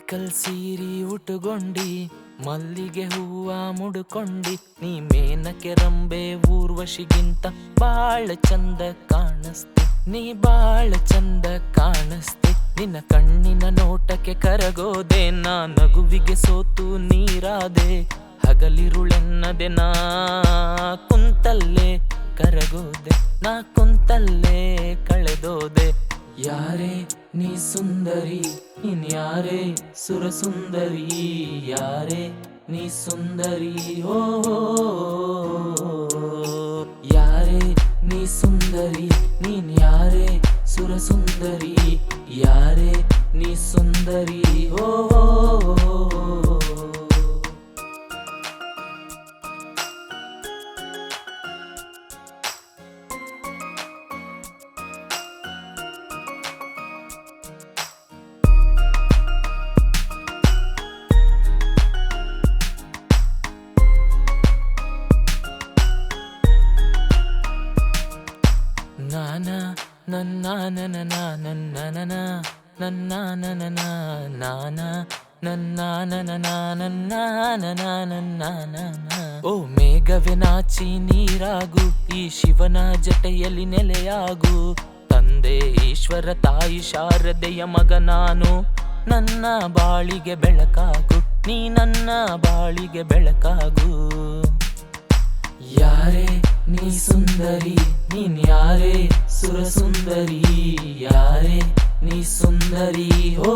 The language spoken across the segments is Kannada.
ಇಳ್ಕಲ್ ಸೀರಿ ಉಟುಗೊಂಡಿ ಮಲ್ಲಿಗೆ ಹೂವ ಮುಡುಕೊಂಡಿ ನೀ ಮೇನಕೆ ರಂಬೆ ಊರ್ವಶಿಗಿಂತ ಬಾಳ ಚಂದ ಕಾಣಿಸ್ತಿ ನೀ ಬಾಳ ಚಂದ ಕಾಣಿಸ್ತಿ ನಿನ್ನ ಕಣ್ಣಿನ ನೋಟಕ್ಕೆ ಕರಗೋದೆ ನಾ ನಗುವಿಗೆ ಸೋತು ನೀರಾದೆ ಹಗಲಿರುಳೆನ್ನದೆ ನಾ ಕುಂತಲ್ಲೇ ಕರಗೋದೆ ನಾ ಕುಂತಲ್ಲೇ ಕಳೆದೋದೆ ಯಾರೇ ನೀ ಸುಂದರಿ ಇನ್ಯಾರೇ ಸುರಸುಂದರಿ ಯಾರೇ ನೀ ಸುಂದರಿ ಓ ಯಾರೇ ನೀ ಸುಂದರಿ ನೀನ್ ಯಾರೇ ಸುರಸುಂದರಿ ಯಾರೇ ನೀ ಸುಂದರಿ ಓ ನಾನಾ ನನ್ನ ನನ್ನ ನನ್ನ ನನ್ನ ನನ್ನ ನಾನಾ ನನ್ನ ನನ್ನ ನನ್ನ ನನ್ನ ಓ ಮೇಘವೇ ನಾಚಿ ನೀರಾಗು ಈ ಶಿವನ ಜಟೆಯಲ್ಲಿ ನೆಲೆಯಾಗು ತಂದೆ ಈಶ್ವರ ತಾಯಿ ಶಾರದೆಯ ಮಗ ನಾನು ನನ್ನ ಬಾಳಿಗೆ ಬೆಳಕಾಗು ನೀ ನನ್ನ ಬಾಳಿಗೆ ಬೆಳಕಾಗು ಯಾರೇ ನೀ ಸುಂದರಿ ನೀನ್ ಯಾರೇ ಸುರಸುಂದರಿ ಯಾರೇ ನೀ ಸುಂದರಿ ಓ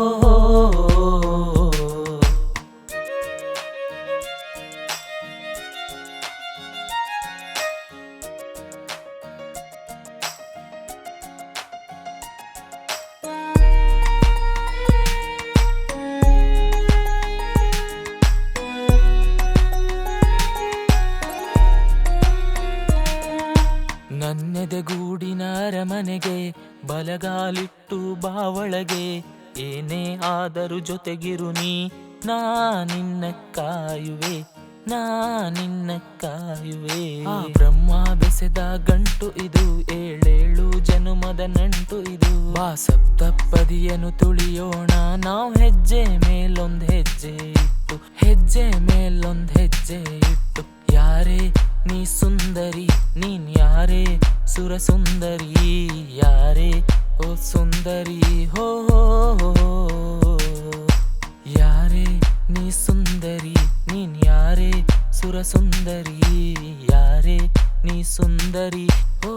ನನ್ನೆದೆಗೂಡಿನ ಅರಮನೆಗೆ ಬಲಗಾಲಿಟ್ಟು ಬಾವಳಗೆ ಏನೇ ಆದರೂ ಜೊತೆಗಿರು ನೀ ನಾ ನಿನ್ನ ಕಾಯುವೆ ನಾ ನಿನ್ನ ಕಾಯುವೆ ಆ ಬ್ರಹ್ಮ ಬೆಸೆದ ಗಂಟು ಇದು ಏಳೇಳು ಜನುಮದ ನಂಟು ಇದು ಬಾ ಸಪ್ತಪದಿಯನ್ನು ತುಳಿಯೋಣ ನಾವು ಹೆಜ್ಜೆ ಮೇಲೊಂದ್ ಹೆಜ್ಜೆ ಇಟ್ಟು ಹೆಜ್ಜೆ ಮೇಲೊಂದ್ ಹೆಜ್ಜೆ ಇಟ್ಟು ಯಾರೇ ನೀ ಸುಂದರಿ ನೀನ್ ಯಾರೇ ಸುರಸುಂದರಿ ಯಾರೇ ಓ ಸುಂದರಿ ಹೋ ಯಾರೇ ನೀ ಸುಂದರಿ ನೀನ್ ಯಾರೇ ಸುರಸುಂದರಿ ಯಾರೇ ನೀ ಸುಂದರಿ ಹೋ